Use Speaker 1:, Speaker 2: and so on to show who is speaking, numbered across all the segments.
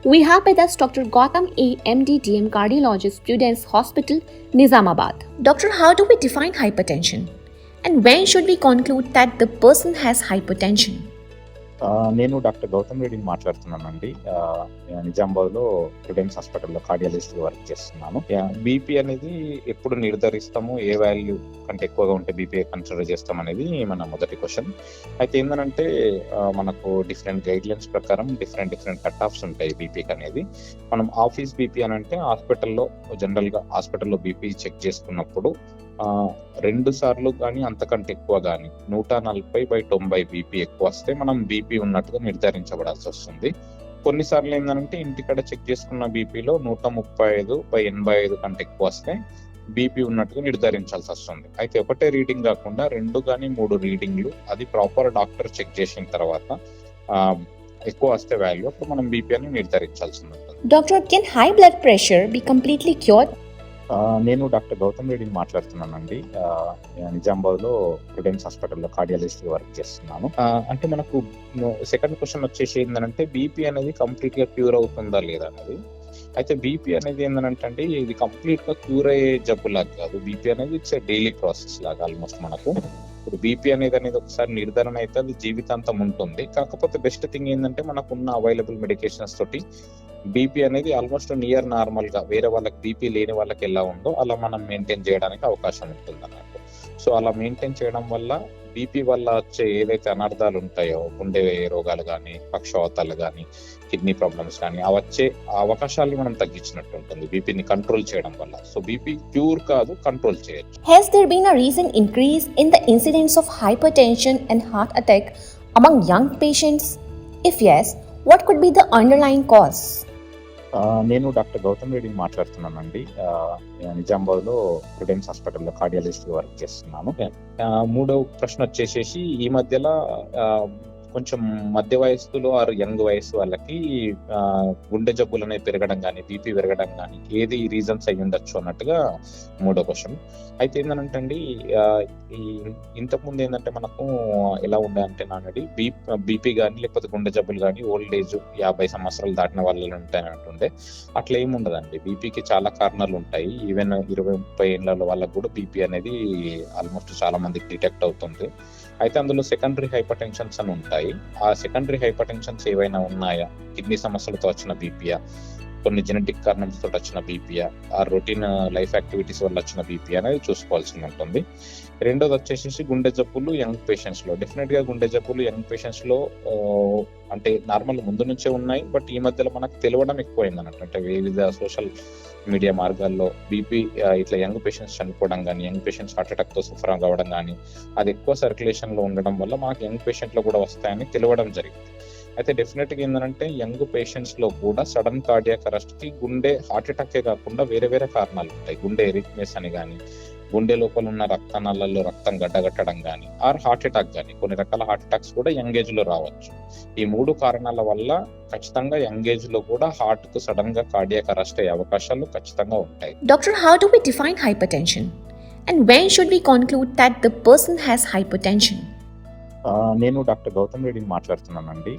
Speaker 1: We have with us Dr. Gautam A. MD DM Cardiologist, Prudence Hospital, Nizamabad. Doctor, how do we define hypertension? And when should we conclude that the person has hypertension?
Speaker 2: నేను doctor Gautam రెడ్డిని మాట్లాడుతున్నానండి. నిజామాబాద్లో prudence హాస్పిటల్లో cardiologist work చేస్తున్నాను. BP అనేది ఎప్పుడు నిర్ధారిస్తాము, ఏ value కంటే ఎక్కువగా ఉంటే బీపీ కన్సిడర్ చేస్తాం అనేది మన మొదటి క్వశ్చన్. అయితే ఏంటంటే మనకు డిఫరెంట్ గైడ్ లైన్స్ ప్రకారం డిఫరెంట్ కట్ ఆఫ్స్ ఉంటాయి బీపీకి అనేది. మనం ఆఫీస్ బీపీ అని అంటే జనరల్గా హాస్పిటల్లో బీపీ చెక్ చేసుకున్నప్పుడు 2 సార్లు కానీ అంతకంటే ఎక్కువ కానీ 140/90 బీపీ ఎక్కువ వస్తే మనం బీపీ ఉన్నట్టుగా నిర్ధారించబడాల్సి వస్తుంది. కొన్నిసార్లు ఏంటంటే ఇంటికాడ చెక్ చేసుకున్న బీపీలో 135/85 కంటే ఎక్కువ వస్తే బీపీ ఉన్నట్టుగా నిర్ధారించాల్సి వస్తుంది. అయితే ఒకటే రీడింగ్ కాకుండా 2 కానీ 3 రీడింగ్లు, అది ప్రాపర్ డాక్టర్ చెక్ చేసిన తర్వాత ఎక్కువ వస్తే వాల్యూ అప్పుడు మనం బీపీ అని నిర్ధారించాల్సి ఉంటుంది.
Speaker 1: Doctor, can high blood pressure be completely cured?
Speaker 2: నేను డాక్టర్ గౌతమ్ రెడ్డిని మాట్లాడుతున్నానండి. నిజామాబాద్లో ప్రుడెన్స్ హాస్పిటల్లో కార్డియాలజిస్ట్ వర్క్ చేస్తున్నాను. అంటే మనకు సెకండ్ క్వశ్చన్ వచ్చేసి ఏంటంటే బీపీ అనేది కంప్లీట్ గా క్యూర్ అవుతుందా లేదా అనేది. అయితే బీపీ అనేది ఏంటంటే ఇది కంప్లీట్ గా క్యూర్ అయ్యే జబ్బు లాగా కాదు. బీపీ అనేది ఇట్స్ డైలీ ప్రాసెస్ లాగా ఆల్మోస్ట్ మనకు. ఇప్పుడు బీపీ అనేది ఒకసారి నిర్ధారణ అయితే అది జీవితాంతం ఉంటుంది. కాకపోతే బెస్ట్ థింగ్ ఏంటంటే మనకున్న అవైలబుల్ మెడికేషన్స్ తోటి బీపీ అనేది ఆల్మోస్ట్ నియర్ నార్మల్ గా వేరే వాళ్ళకి బీపీ లేని వాళ్ళకి ఎలా ఉందో అలా మనం మెయింటైన్ చేయడానికి అవకాశం ఉంటుంది అన్నట్టు. సో అలా మెయింటైన్ చేయడం వల్ల బీపీ వల్ల వచ్చే ఏదైతే అనర్థాలు ఉంటాయో, గుండె రోగాలు కానీ, పక్షవాతాలు కానీ, కిడ్నీ ప్రాబ్లమ్స్ కానీ, ఆ వచ్చే అవకాశాలను మనం తగ్గించినట్టు ఉంటుంది బీపీని కంట్రోల్ చేయడం వల్ల. సో బీపీ క్యూర్ కాదు, కంట్రోల్ చేయొచ్చు.
Speaker 1: Has there been a recent increase in the incidence of hypertension and heart attack among young patients? If yes, what could be the underlying cause?
Speaker 2: నేను డాక్టర్ గౌతమ్ రెడ్డిని మాట్లాడుతున్నానండి. నిజామాబాద్లో prudence హాస్పిటల్లో cardiologist work చేస్తున్నాను. మూడో ప్రశ్న వచ్చేసేసి ఈ మధ్యలో కొంచెం మధ్య వయస్సులో ఆరు యంగ్ వయసు వాళ్ళకి గుండె జబ్బులు అనేవి పెరగడం కానీ, బీపీ పెరగడం కానీ ఏది రీజన్స్ అయ్యి ఉండొచ్చు అన్నట్టుగా మూడో క్వశ్చన్. అయితే ఏంటంటే అండి ఇంతకుముందు ఏంటంటే మనకు ఎలా ఉండే అంటే నాన్నడి బీపీ కానీ లేకపోతే గుండె జబ్బులు కానీ ఓల్డ్ ఏజ్ 50 సంవత్సరాలు దాటిన వాళ్ళు ఉంటాయంటుండే. అట్లా ఏమి ఉండదండి. బీపీకి చాలా కారణాలు ఉంటాయి. ఈవెన్ 20-30 ఏళ్ళ వాళ్ళకు కూడా బీపీ అనేది ఆల్మోస్ట్ చాలా మందికి డిటెక్ట్ అవుతుంది. అయితే అందులో సెకండరీ హైపర్ టెన్షన్స్ అని ఉంటాయి. ఆ సెకండరీ హైపర్ టెన్షన్స్ ఏవైనా ఉన్నాయా, కిడ్నీ సమస్యలతో వచ్చిన బీపీయా, కొన్ని జెనెటిక్ కారణంతో వచ్చిన బీపీయా, ఆ రొటీన్ లైఫ్ యాక్టివిటీస్ వల్ల వచ్చిన బీపీ అనేది చూసుకోవాల్సి ఉంటుంది. రెండోది వచ్చేసి గుండె జబ్బులు యంగ్ పేషెంట్స్ లో. డెఫినెట్ గా గుండె జబ్బులు యంగ్ పేషెంట్స్ లో అంటే నార్మల్ ముందు నుంచే ఉన్నాయి, బట్ ఈ మధ్యలో మనకు తెలియడం ఎక్కువైంది అన్నట్టు. అంటే వివిధ సోషల్ మీడియా మార్గాల్లో బీపీ ఇట్లా యంగ్ పేషెంట్స్ చనిపోవడం కానీ, యంగ్ పేషెంట్స్ హార్ట్ అటాక్ తో సఫర్ కావడం కానీ, అది ఎక్కువ సర్క్యులేషన్ లో ఉండడం వల్ల మనకు యంగ్ పేషెంట్ లో కూడా వస్తాయని తెలియడం జరిగింది. అయితే డెఫినెట్ గా ఏంటంటే యంగ్ పేషెంట్స్ లో కూడా సడన్ కార్డియాక్ అరెస్ట్ కి గుండె హార్ట్ అటాక్ కాకుండా వేరే కారణాలు ఉంటాయి. గుండె ఎరిథ్మియస్ అని కానీ, గుండె లోపల ఉన్న రక్తనాళాల్లో రక్తం గడ్డగట్టడం కానీ, ఆర్ హార్ట్ అటాక్ కానీ, కొన్ని రకాల హార్ట్ అటాక్స్ కూడా యంగ్ ఏజ్ లో రావచ్చు. ఈ 3 కారణాల వల్ల ఖచ్చితంగా యంగ్ ఏజ్ లో కూడా హార్ట్ కు సడన్ గా కార్డియాక్ అరెస్ట్ అయ్యే అవకాశాలు ఖచ్చితంగా ఉంటాయి.
Speaker 1: Doctor, how do we define hypertension? And when should we conclude that the person has hypertension?
Speaker 2: నేను డాక్టర్ గౌతమ్ రెడ్డిని మాట్లాడుతున్నానండి.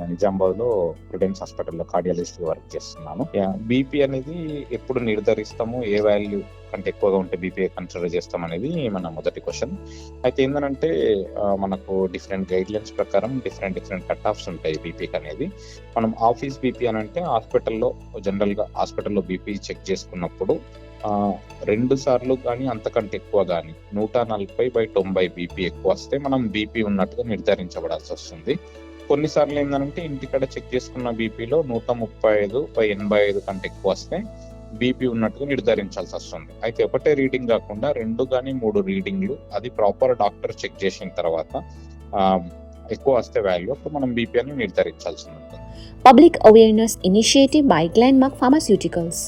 Speaker 2: నిజామాబాద్లో ప్రుడెన్స్ హాస్పిటల్లో కార్డియాలజిస్ట్ వర్క్ చేస్తున్నాను. బీపీ అనేది ఎప్పుడు నిర్ధారిస్తాము, ఏ వాల్యూ కంటే ఎక్కువగా ఉంటే బీపీ కన్సిడర్ చేస్తాం అనేది మన మొదటి క్వశ్చన్. అయితే ఏంటంటే మనకు డిఫరెంట్ గైడ్ లైన్స్ ప్రకారం డిఫరెంట్ కట్ ఆఫ్స్ ఉంటాయి బీపీకి అనేది. మనం ఆఫీస్ బీపీ అని అంటే హాస్పిటల్లో బీపీ చెక్ చేసుకున్నప్పుడు 2 సార్లు కానీ అంతకంటే ఎక్కువ కానీ 140/90 బీపీ ఎక్కువ వస్తే మనం బీపీ ఉన్నట్టుగా నిర్ధారించబడాల్సి వస్తుంది. కొన్నిసార్లు ఏంటంటే ఇంటికాడ చెక్ చేసుకున్న బీపీలో 135/85 కంటే ఎక్కువ వస్తే బీపీ ఉన్నట్టుగా నిర్ధారించాల్సి వస్తుంది. అయితే ఒకటే రీడింగ్ కాకుండా 2 కానీ 3 రీడింగ్లు, అది ప్రాపర్ డాక్టర్ చెక్ చేసిన తర్వాత ఎక్కువ వస్తే వాల్యూ అప్పుడు మనం బీపీ అని నిర్ధారించాల్సి ఉంటుంది.
Speaker 1: Public awareness initiative by Glenmark Pharmaceuticals.